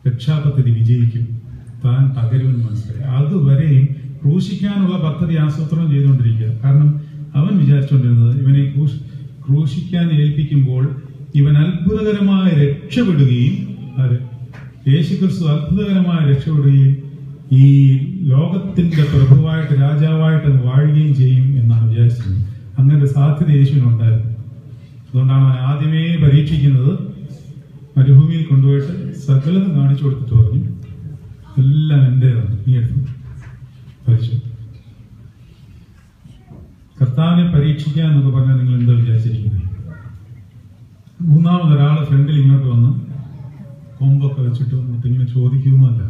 രക്ഷാപദ്ധതി വിജയിക്കും, താൻ തകരുമെന്ന് മനസ്സിലായി. അതുവരെയും ക്രൂശിക്കാനുള്ള പദ്ധതി ആസൂത്രണം ചെയ്തുകൊണ്ടിരിക്കുക. കാരണം അവൻ വിചാരിച്ചുകൊണ്ടിരുന്നത് ഇവനെ ക്രൂശിക്കാൻ ഏൽപ്പിക്കുമ്പോൾ ഇവൻ അത്ഭുതകരമായി രക്ഷപ്പെടുകയും യേശുക്രിസ്തു അത്ഭുതകരമായി രക്ഷപ്പെടുകയും ഈ ലോകത്തിന്റെ പ്രഭുവായിട്ട് രാജാവായിട്ട് വാഴുകയും ചെയ്യും എന്നാണ് വിചാരിച്ചത്. അങ്ങനെ ഒരു സാധ്യത യേശുവിനുണ്ടായിരുന്നു. അതുകൊണ്ടാണ് അവൻ ആദ്യമേ പരീക്ഷിക്കുന്നത്. മരുഭൂമിയിൽ കൊണ്ടുപോയിട്ട് സകലതും കാണിച്ചു കൊടുത്തിട്ട് പറഞ്ഞു, എല്ലാം എന്റേതാണ്, നീ എടുത്തു പരിശോധന. കർത്താവിനെ പരീക്ഷിക്കുക എന്നൊക്കെ പറഞ്ഞാൽ നിങ്ങൾ എന്താ വിചാരിച്ചിരിക്കുന്നത്? മൂന്നാമതൊരാൾ ഫ്രണ്ടിൽ ഇങ്ങോട്ട് വന്ന് കൊമ്പൊക്കെ വെച്ചിട്ട് വന്നിട്ട് ഇങ്ങനെ ചോദിക്കുമല്ല.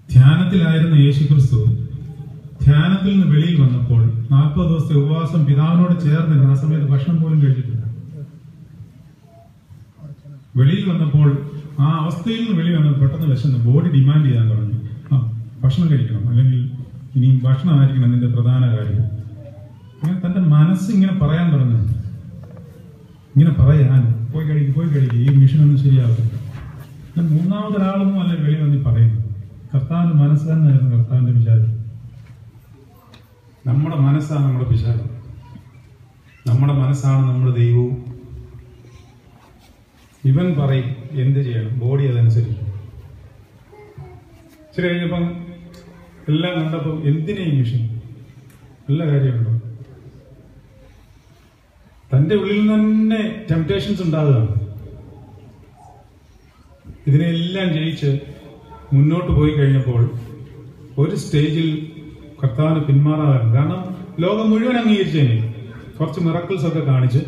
ധ്യാനത്തിലായിരുന്ന യേശുക്രിസ്തു ധ്യാനത്തിൽ നിന്ന് വെളിയിൽ വന്നപ്പോൾ 40 ദിവസത്തെ ഉപവാസം പിതാവിനോട് ചേർന്നിരുന്ന ആ സമയത്ത് ഭക്ഷണം പോലും കഴിച്ചിട്ടില്ല. വെളിയിൽ വന്നപ്പോൾ ആ അവസ്ഥയിൽ നിന്ന് വെളിയിൽ വന്നപ്പോൾ പെട്ടെന്ന് വിശന്ന് ബോഡി ഡിമാൻഡ് ചെയ്യാൻ തുടങ്ങി. ഭക്ഷണം കഴിക്കണം, അല്ലെങ്കിൽ ഇനി ഭക്ഷണമായിരിക്കണം നിന്റെ പ്രധാന കാര്യം. അങ്ങനെ തന്റെ മനസ്സ് ഇങ്ങനെ പറയാൻ തുടങ്ങുന്നു. ഇങ്ങനെ പറയാൻ പോയി കഴിക്കും ഈ മിഷനൊന്നും ശരിയാവില്ല. മൂന്നാമതൊരാളൊന്നും അല്ല വെളി വന്നി പറയുന്നു. കർത്താവിന്റെ മനസ്സ് തന്നെയായിരുന്നു കർത്താവിന്റെ വിചാരം. നമ്മുടെ മനസ്സാണ് നമ്മുടെ വിചാരം, നമ്മുടെ മനസ്സാണ് നമ്മുടെ ദൈവവും. ഇവൻ പറയും എന്ത് ചെയ്യണം, ബോഡി അതനുസരിക്കും. ശരി, കഴിഞ്ഞപ്പം എല്ലാം കണ്ടപ്പം എന്തിനാ ഈ മിഷൻ? നല്ല കാര്യമുണ്ടോ? തന്റെ ഉള്ളിൽ തന്നെ ടെംപ്റ്റേഷൻസ് ഉണ്ടാകുകയാണ്. ഇതിനെല്ലാം ജയിച്ച് മുന്നോട്ട് പോയി കഴിഞ്ഞപ്പോൾ ഒരു സ്റ്റേജിൽ കർത്താവിന് പിന്മാറാറുണ്ട്. കാരണം ലോകം മുഴുവൻ അംഗീകരിച്ചേനെ. കുറച്ച് മിറക്കിൾസ് ഒക്കെ കാണിച്ച്,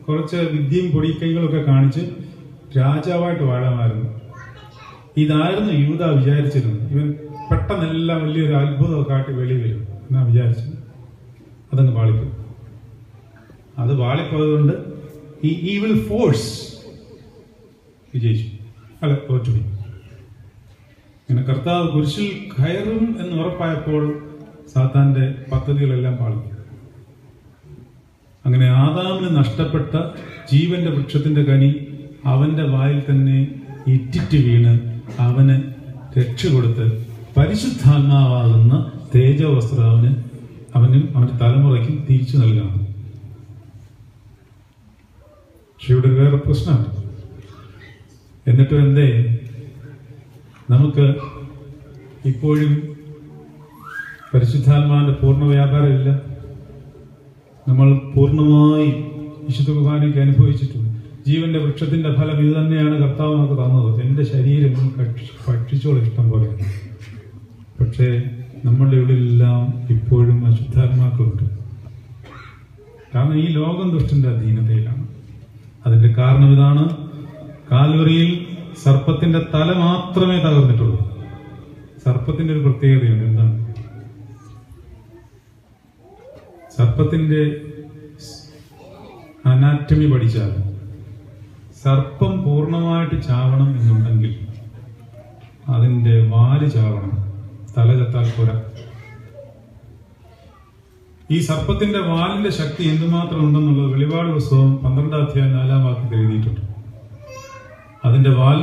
കുറച്ച് വിദ്യയും പൊടിക്കൈകളൊക്കെ കാണിച്ച് രാജാവായിട്ട് വാഴാമായിരുന്നു. ഇതായിരുന്നു യൂദാ വിചാരിച്ചിരുന്നത്. ഇവൻ പെട്ടെന്നെല്ലാം വലിയൊരു അത്ഭുതമൊക്കെ കാട്ടി വെളി വരും എന്നാ വിചാരിച്ചത്. അതങ്ങ് പാളിപ്പോയി. അത് പാളിപ്പോയതുകൊണ്ട് ഈ ഈവിൽ ഫോഴ്സ് വിജയിച്ചു, അല്ല തോറ്റുപോയി. ഇങ്ങനെ കർത്താവ് കുരിശിൽ കയറും എന്ന് ഉറപ്പായപ്പോൾ സാത്താന്റെ പദ്ധതികളെല്ലാം പാളി. അങ്ങനെ ആദാമിന് നഷ്ടപ്പെട്ട ജീവന്റെ വൃക്ഷത്തിന്റെ കനി അവന്റെ വായിൽ തന്നെ ഇറ്റിറ്റ് വീണ് അവന് രക്ഷ കൊടുത്ത് പരിശുദ്ധാത്മാവാകുന്ന തേജവസ്ത്രം അവനും അവന്റെ തലമുറയ്ക്കും തിരിച്ചു നൽകണം. പക്ഷെ ഇവിടെ വേറെ പ്രശ്നമാണ്. എന്നിട്ടും എന്തേ നമുക്ക് ഇപ്പോഴും പരിശുദ്ധാത്മാവിന്റെ പൂർണ്ണ വ്യാപാരമില്ല. നമ്മൾ പൂർണ്ണമായി വിശുദ്ധ കുർബാനയ്ക്ക് അനുഭവിച്ചിട്ടുണ്ട്. ജീവന്റെ വൃക്ഷത്തിന്റെ ഫലം ഇത് തന്നെയാണ് കർത്താവ് നമുക്ക് തന്നത്. എന്റെ ശരീരം ഭക്ഷിച്ചോളം ഇഷ്ടം പോലെ. പക്ഷേ നമ്മളുടെ ഉള്ളിലെല്ലാം ഇപ്പോഴും അശുദ്ധാത്മാക്കളുണ്ട്. കാരണം ഈ ലോകം ദുഷ്ടന്റെ അധീനതയിലാണ്. അതിന്റെ കാരണം ഇതാണ്: കാൽവറിയിൽ സർപ്പത്തിന്റെ തല മാത്രമേ തകർന്നിട്ടുള്ളൂ. സർപ്പത്തിന്റെ ഒരു പ്രത്യേകതയുണ്ട്. എന്താണ്? സർപ്പത്തിന്റെ അനാറ്റമി പഠിച്ചാൽ സർപ്പം പൂർണ്ണമായിട്ട് ചാവണം എന്നുണ്ടെങ്കിൽ അതിന്റെ വാല് ചാവണം, തല ചത്താൽ പോരാ. ഈ സർപ്പത്തിന്റെ വാലിന്റെ ശക്തി എന്തുമാത്രം ഉണ്ടെന്നുള്ളത് വെളിപാട് പുസ്തകം 12-ാം അധ്യായം 4-ാം വാക്യത്തിൽ എഴുതിയിട്ടുണ്ട്. അതിന്റെ വാൽ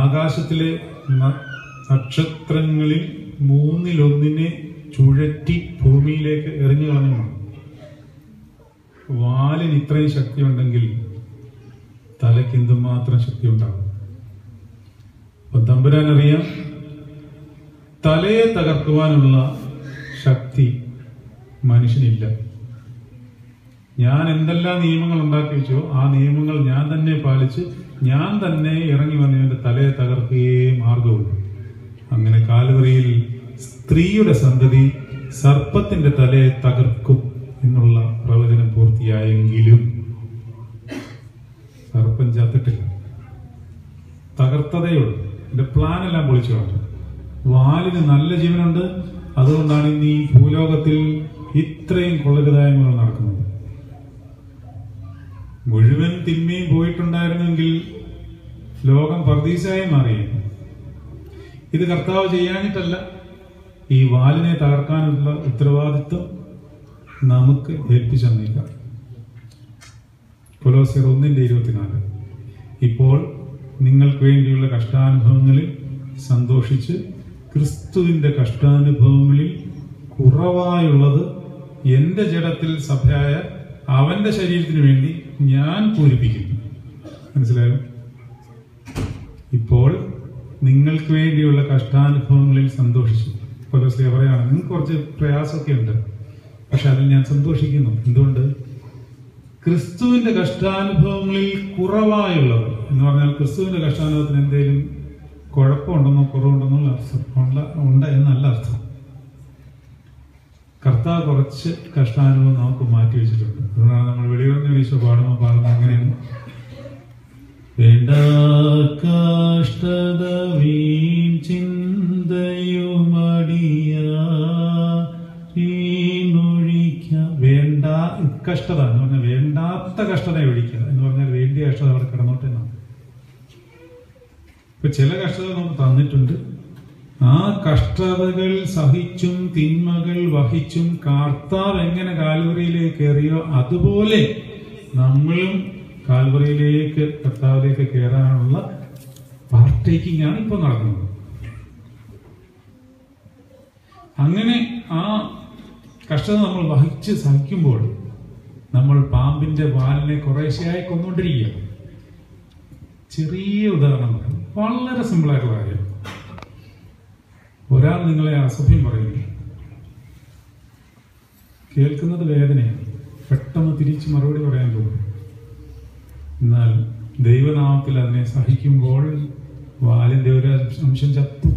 ആകാശത്തിലെ നക്ഷത്രങ്ങളിൽ 1/3 ചുഴറ്റി ഭൂമിയിലേക്ക് എറിഞ്ഞു കളഞ്ഞു. വാലിന് ഇത്രയും ശക്തി ഉണ്ടെങ്കിൽ തലയ്ക്ക് എന്തുമാത്രം ശക്തി ഉണ്ടാകും. അപ്പൊ തമ്പുരാൻ അറിയാം, തലയെ തകർക്കുവാനുള്ള ശക്തി മനുഷ്യനില്ല. ഞാൻ എന്തെല്ലാം നിയമങ്ങൾ ഉണ്ടാക്കി വെച്ചോ ആ നിയമങ്ങൾ ഞാൻ തന്നെ പാലിച്ച് ഞാൻ തന്നെ ഇറങ്ങി വന്നതിന്റെ തലയെ തകർക്കുകയേ മാർഗമുള്ളൂ. അങ്ങനെ കാൽവറിയിൽ സ്ത്രീയുടെ സന്തതി സർപ്പത്തിന്റെ തലയെ തകർക്കും എന്നുള്ള പ്രവചനം പൂർത്തിയായെങ്കിലും സർപ്പം ചത്തിട്ടില്ല, തകർത്തതേയുള്ളൂ. എന്റെ പ്ലാനെല്ലാം പൊളിച്ചു കളഞ്ഞു. വാലിന് നല്ല ജീവനുണ്ട്. അതുകൊണ്ടാണ് ഇന്ന് ഈ ഭൂലോകത്തിൽ ഇത്രയും കൊള്ളരുതായ്മകൾ നടക്കുന്നത്. മുഴുവൻ തിന്മയും പോയിട്ടുണ്ടായിരുന്നെങ്കിൽ ലോകം പർദീസായി മാറിയേനെ. ഇത് കർത്താവ് ചെയ്യാനിട്ടല്ല. ഈ വാലിനെ തകർക്കാനുള്ള ഉത്തരവാദിത്വം നമുക്ക് ഏൽപ്പിച്ചു തന്നേക്കാം. കൊലോസ്യർ 1:24. ഇപ്പോൾ നിങ്ങൾക്ക് വേണ്ടിയുള്ള കഷ്ടാനുഭവങ്ങളിൽ സന്തോഷിച്ച് ക്രിസ്തുവിന്റെ കഷ്ടാനുഭവങ്ങളിൽ കുറവായുള്ളത് എന്റെ ജഡത്തിൽ സഭയായ അവന്റെ ശരീരത്തിന് വേണ്ടി ഞാൻ പൂരിപ്പിക്കുന്നു. മനസ്സിലായോ? ഇപ്പോൾ നിങ്ങൾക്ക് വേണ്ടിയുള്ള കഷ്ടാനുഭവങ്ങളിൽ സന്തോഷിച്ചു. കൊലോസ്യർ പറയാണ്, നിങ്ങൾക്ക് കുറച്ച് പ്രയാസമൊക്കെ ഉണ്ട്, പക്ഷെ അതിൽ ഞാൻ സന്തോഷിക്കുന്നു. എന്തുകൊണ്ട്? ക്രിസ്തുവിന്റെ കഷ്ടാനുഭവങ്ങളിൽ കുറവായുള്ളത് എന്ന് പറഞ്ഞാൽ ക്രിസ്തുവിന്റെ കഷ്ടാനുഭവത്തിന് എന്തെങ്കിലും കുഴപ്പമുണ്ടെന്നോ കുറവുണ്ടെന്നുള്ള അർത്ഥം ഉണ്ട് എന്നല്ല അർത്ഥം. കർത്താവ് കുറച്ച് കഷ്ടാനുഭവം നമുക്ക് മാറ്റി വെച്ചിട്ടുണ്ട്. അതുകൊണ്ടാണ് നമ്മൾ വെളിവെന്ന് വീശോ പാടുന്നത് അങ്ങനെയാണ്. വേണ്ട കഷ്ടത വീൺ ചിന്തയുമടിയൊഴിക്ക. വേണ്ട കഷ്ടത എന്ന് പറഞ്ഞാൽ വേണ്ടാത്ത കഷ്ടതയെ ഒഴിക്കുക എന്ന് പറഞ്ഞാൽ വേണ്ടിയ കഷ്ടത അവിടെ കിടന്നോട്ടെ എന്നാണ്. ഇപ്പൊ ചില കഷ്ടത നമുക്ക് തന്നിട്ടുണ്ട്. ആ കഷ്ടതകൾ സഹിച്ചും തിന്മകൾ വഹിച്ചും കർത്താവ് എങ്ങനെ കാൽവറിയിലേക്ക് കയറിയോ അതുപോലെ നമ്മളും കാൽവറിയിലേക്ക് കർത്താവിലേക്ക് കയറാനുള്ള പാർട്ടേക്കിംഗ് ആണ് ഇപ്പൊ നടക്കുന്നത്. അങ്ങനെ ആ കഷ്ടത നമ്മൾ വഹിച്ച് സഹിക്കുമ്പോൾ നമ്മൾ പാമ്പിന്റെ വാലിനെ കുറേശ്ശെയായി കൊന്നുകൊണ്ടിരിക്കുക. ചെറിയ ഉദാഹരണം പറയാം, വളരെ സിമ്പിളായിട്ടുള്ള കാര്യം. ഒരാൾ നിങ്ങളെ അസഭ്യം പറയുന്നു, കേൾക്കുന്നത് വേദനയാണ്, പെട്ടെന്ന് തിരിച്ച് മറുപടി പറയാൻ തോന്നും. എന്നാൽ ദൈവനാമത്തിൽ അതിനെ സഹിക്കുമ്പോൾ വാലിന്റെ ഒരു അംശം ചത്തു.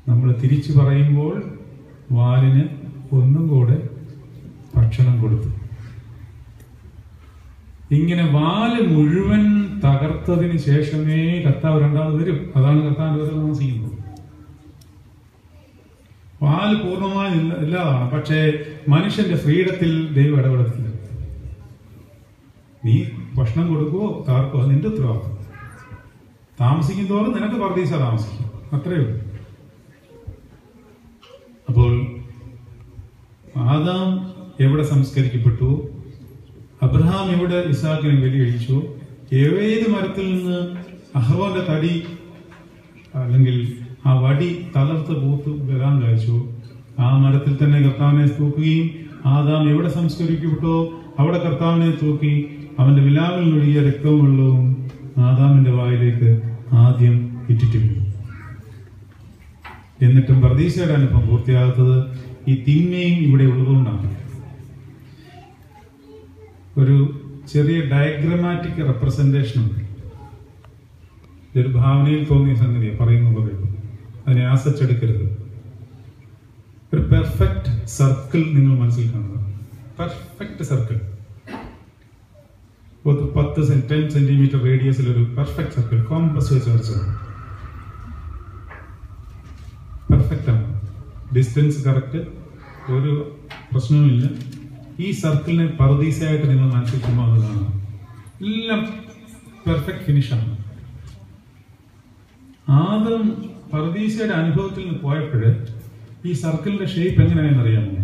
നമ്മൾ തിരിച്ചു പറയുമ്പോൾ വാലിന് ഒന്നും കൂടെ ഭക്ഷണം കൊടുത്തു. ഇങ്ങനെ വാല് മുഴുവൻ തകർത്തതിന് ശേഷമേ കർത്താവ് രണ്ടാമത് വരും. അതാണ് കർത്താവിന്റെ ഓരോ താമസിക്കുന്നത്. വാല് പൂർണ്ണമായി ഇല്ലാതാണ്. പക്ഷേ മനുഷ്യന്റെ ഫ്രീഡത്തിൽ ദൈവം ഇടപെടത്തില്ല. നീ ഭക്ഷണം കൊടുക്കുവോ തകർക്കുവോ നിന്റെ ഉത്തരവാദിത്വം. താമസിക്കും തോറും നിനക്ക് പർദീസ താമസിക്കും, അത്രയേ ഉള്ളൂ. അപ്പോൾ ആദാം എവിടെ സംസ്കരിക്കപ്പെട്ടു, അബ്രഹാം എവിടെ ഇസാക്കിനെ ബലികഴിച്ചു, ഏത് മരത്തിൽ നിന്ന് അഹ്റോന്റെ തടി അല്ലെങ്കിൽ ആ വടി തളർത്ത് പൂത്ത് വരാൻ കഴിച്ചു, ആ മരത്തിൽ തന്നെ കർത്താവിനെ തൂക്കുകയും ആദാം എവിടെ സംസ്കരിക്കപ്പെട്ടോ അവിടെ കർത്താവിനെ തൂക്കി അവന്റെ വിലാവിൽ ഒഴുകിയ രക്തവും വെള്ളവും ആദാമിന്റെ വായിലേക്ക് ആദ്യം ഇറ്റിട്ടിരുന്നു. എന്നിട്ടും പർദീസയുടെ അനുഭവം പൂർത്തിയാകാത്തത് ഈ തിന്മയും ഇവിടെ ഉള്ളതുകൊണ്ടാണ്. ഒരു ചെറിയ ഡയഗ്രമാറ്റിക് റെപ്രസെന്റേഷൻ ഉണ്ട്. ഇതൊരു ഭാവനയിൽ തോന്നിയ സംഗതിയാണ് പറയുന്നത്. അതിനെ ആസച്ചെടുക്കരുത്. ഒരു പെർഫെക്റ്റ് സർക്കിൾ നിങ്ങൾ മനസ്സിൽ കാണുക. പെർഫെക്റ്റ് സർക്കിൾ, 10 സെന്റിമീറ്റർ റേഡിയസിൽ ഒരു പെർഫെക്റ്റ് സർക്കിൾ കോമ്പസ് വെച്ച് വരച്ചത്. പെർഫെക്റ്റ് ആണ്, ഡിസ്റ്റൻസ് കറക്റ്റ്, ഒരു പ്രശ്നവുമില്ല. ഈ സർക്കിളിനെ പർദീസയായിട്ട് നിങ്ങൾ മനസ്സിലാക്കുമ്പോൾ അത് കാണാം. എല്ലാം പെർഫെക്റ്റ് ഫിനിഷാണ്. ആദം പർദീസയുടെ അനുഭവത്തിൽ നിന്ന് പോയപ്പോൾ ഈ സർക്കിളിന്റെ ഷേപ്പ് എങ്ങനെയാണെന്ന് അറിയാമോ?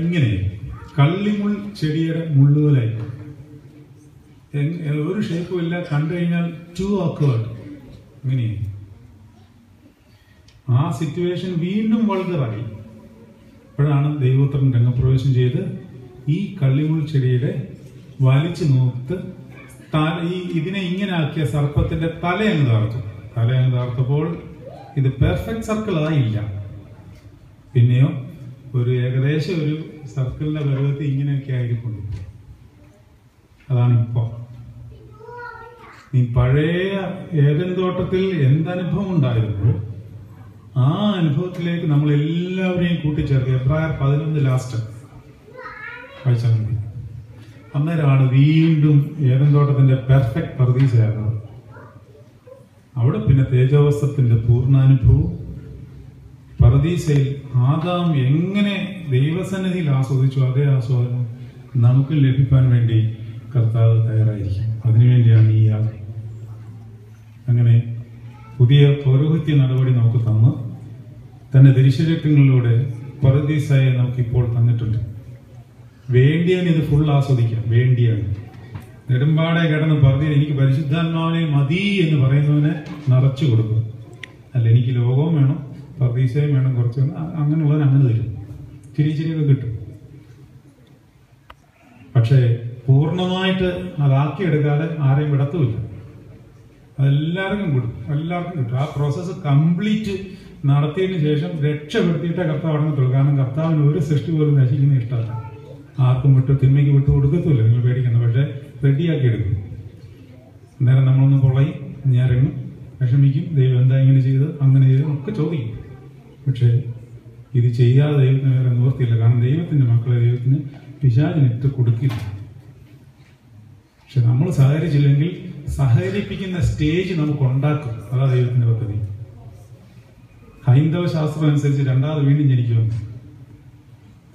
ഇങ്ങനെ കള്ളിമുൾ ചെടിയുടെ മുള്ളുപോലായി, ഒരു ഷേപ്പും ഇല്ല. കണ്ടു കഴിഞ്ഞാൽ ടു awkward. ഇങ്ങനെയായി. ആ സിറ്റുവേഷൻ വീണ്ടും വൾഗറായി. അപ്പോഴാണ് ദൈവപുത്രൻ രംഗപ്രവേശം ചെയ്ത് ഈ കള്ളിമുൾ ചെടിയുടെ വലിച്ചു നോത്ത് ഇതിനെ ഇങ്ങനെ ആക്കിയ സർപ്പത്തിന്റെ തലയങ്ങ് താർത്തപ്പോൾ ഇത് പെർഫെക്റ്റ് സർക്കിൾ ആയില്ല. പിന്നെയോ ഒരു ഏകദേശം ഒരു സർക്കിളിന്റെ പരുവത്തിൽ ഇങ്ങനെയൊക്കെ ആയിരിക്കും. അതാണ് ഇപ്പൊ. ഈ പഴയ ഏദൻ തോട്ടത്തിൽ എന്തനുഭവം ഉണ്ടായിരുന്നു ആ അനുഭവത്തിലേക്ക് നമ്മൾ എല്ലാവരെയും കൂട്ടിച്ചേർക്കുക. എബ്രായർ 11 ലാസ്റ്റ് വായിച്ചാൽ മതി. അന്നേരമാണ് വീണ്ടും ഏദൻ തോട്ടത്തിന്റെ പെർഫെക്റ്റ് പർദീസയാകുന്നത്. അവിടെ പിന്നെ തേജോവസ്ത്രത്തിന്റെ പൂർണ്ണാനുഭവം. പർദീസയിൽ ആദാം എങ്ങനെ ദൈവസന്നിധിയിൽ ആസ്വദിച്ചു അതേ ആസ്വാദനം നമുക്ക് ലഭിക്കാൻ വേണ്ടി കർത്താവ് തയ്യാറായിരിക്കും. അതിനുവേണ്ടിയാണ് ഈ യാത്ര. അങ്ങനെ പുതിയ പൗരോഹിത്യ നടപടി നമുക്ക് തന്ന് തന്റെ ദരിശരക്തങ്ങളിലൂടെ പർദീസയെ നമുക്കിപ്പോൾ തന്നിട്ടുണ്ട്. വേണ്ടിയാണ് ഇത് ഫുൾ ആസ്വദിക്കാം. വേണ്ടിയാണ് നെടുമ്പാടെ കിടന്ന് പറഞ്ഞ് എനിക്ക് പരിശുദ്ധാത്മാവിനെ മതി എന്ന് പറയുന്നവനെ നിറച്ചു കൊടുക്കും. അല്ല എനിക്ക് ലോകവും വേണം പർദീസയും വേണം, കുറച്ച് അങ്ങനെയുള്ളവൻ അങ്ങനെ തരും. ചിരിച്ചിരിയൊക്കെ കിട്ടും. പക്ഷേ പൂർണ്ണമായിട്ട് അതാക്കിയെടുക്കാതെ ആരെയും വിടത്തുമില്ല. അതെല്ലാവർക്കും കിട്ടും. ആ പ്രോസസ്സ് കംപ്ലീറ്റ് നടത്തിയതിനു ശേഷം രക്ഷപ്പെടുത്തിയിട്ടേ കർത്താവ് അടങ്ങത്തുള്ളൂ. കാരണം കർത്താവിന് ഒരു സൃഷ്ടി പോലും നശിക്കുന്ന ഇഷ്ടമല്ല. ആർക്കും തിന്മയ്ക്ക് വിട്ടു കൊടുക്കത്തില്ല. നിങ്ങൾ പേടിക്കുന്നത്. പക്ഷെ റെഡിയാക്കി എടുക്കും. അന്നേരം നമ്മളൊന്ന് പൊളയും, ഞരങ്ങും, വിഷമിക്കും. ദൈവം എന്താ ഇങ്ങനെ ചെയ്ത് അങ്ങനെ ചെയ്ത് ഒക്കെ ചോദിക്കും. പക്ഷേ ഇത് ചെയ്യാതെ ദൈവത്തിന് വേറെ നിവർത്തിയില്ല. കാരണം ദൈവത്തിന്റെ മക്കളെ ദൈവത്തിന് പിശാചിനിട്ട് കൊടുക്കില്ല. പക്ഷെ നമ്മൾ സഹകരിച്ചില്ലെങ്കിൽ സഹകരിപ്പിക്കുന്ന സ്റ്റേജ് നമുക്ക് ഉണ്ടാക്കും. അതാ ദൈവത്തിന്റെ പദ്ധതി. ഹൈന്ദവ ശാസ്ത്രം അനുസരിച്ച് രണ്ടാമത് വീണ്ടും ജനിക്കുമെന്ന്.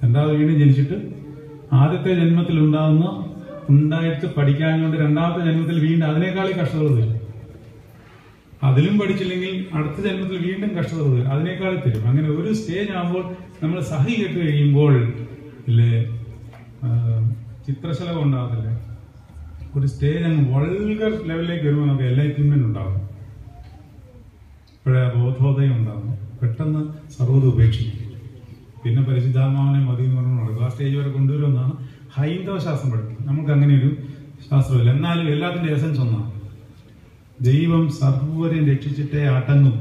രണ്ടാമത് വീണ്ടും ജനിച്ചിട്ട് ആദ്യത്തെ ജന്മത്തിൽ ഉണ്ടായിട്ട് പഠിക്കാഞ്ഞുകൊണ്ട് രണ്ടാമത്തെ ജന്മത്തിൽ വീണ്ടും അതിനേക്കാളും കഷ്ടതകൾ തരും. അതിലും പഠിച്ചില്ലെങ്കിൽ അടുത്ത ജന്മത്തിൽ വീണ്ടും കഷ്ടതകൾ തരും, അതിനേക്കാളും തരും. അങ്ങനെ ഒരു സ്റ്റേജ് ആകുമ്പോൾ നമ്മൾ സഹി കേട്ട് കഴിയുമ്പോൾ ഇല്ലേ ചിത്രശലഭം ഉണ്ടാകത്തില്ലേ, ഒരു സ്റ്റേജ് അങ്ങ് വൾഗർ ലെവലിലേക്ക് വരുമ്പോൾ നമുക്ക് എല്ലാ ഇക്വിപ്മെന്റ് ഉണ്ടാകും. ഇപ്പോഴേ ബോധോദയം ഉണ്ടാകും, പെട്ടെന്ന് സർവ്വത ഉപേക്ഷിക്കും. പിന്നെ പരിശുദ്ധാത്മാവിനെ മതി എന്ന് പറഞ്ഞു നടക്കും. ആ സ്റ്റേജ് വരെ കൊണ്ടുവരുമെന്നാണ് ഹൈന്ദവ ശാസ്ത്രം പഠിക്കുന്നത്. നമുക്ക് അങ്ങനെ ഒരു ശാസ്ത്രമില്ല. എന്നാലും എല്ലാത്തിന്റെ എസൻസ് ഒന്നാണ്. ദൈവം സർവ്വരെയും രക്ഷിച്ചിട്ടേ അടങ്ങും.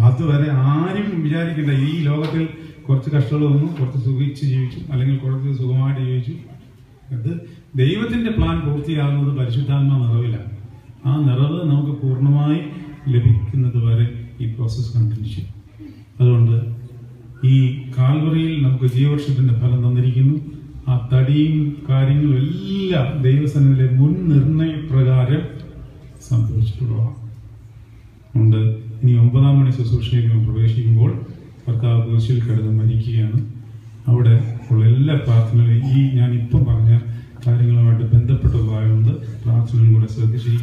അതുവരെ ആരും വിചാരിക്കണ്ട ഈ ലോകത്തിൽ കുറച്ച് കഷ്ടങ്ങൾ വന്നു, കുറച്ച് സുഖിച്ച് ജീവിച്ചു, അല്ലെങ്കിൽ കുറച്ച് സുഖമായിട്ട് ജീവിച്ചു. അത് ദൈവത്തിന്റെ പ്ലാൻ പൂർത്തിയാകുന്നത് പരിശുദ്ധാത്മാ നിറവിലാണ്. ആ നിറവ് നമുക്ക് പൂർണ്ണമായി ലഭിക്കുന്നത് വരെ ഈ പ്രോസസ് കണ്ടിന്യൂ ചെയ്യും. അതുകൊണ്ട് ഈ കാൽവറിയിൽ നമുക്ക് ജീവവർഷത്തിന്റെ ഫലം തന്നിരിക്കുന്നു. ആ തടിയും കാര്യങ്ങളും എല്ലാം ദൈവസന്നിധിയിലെ മുൻ നിർണയപ്രകാരം സംഭവിച്ചിട്ടുള്ളതാണ്. അതുകൊണ്ട് ഇനി 9-ാം മണി ശുശ്രൂഷയിലേക്ക് പ്രവേശിക്കുമ്പോൾ കർത്താവ് കുരിശിൽ കിടന്ന് മരിക്കുകയാണ്. അവിടെ ഉള്ള എല്ലാ പ്രാർത്ഥനകളും ഈ ഞാനിപ്പം പറഞ്ഞ കാര്യങ്ങളുമായിട്ട് ബന്ധപ്പെട്ടതായതുകൊണ്ട് പ്രാർത്ഥനകളും കൂടെ ശ്രദ്ധിച്ചിരിക്കുക.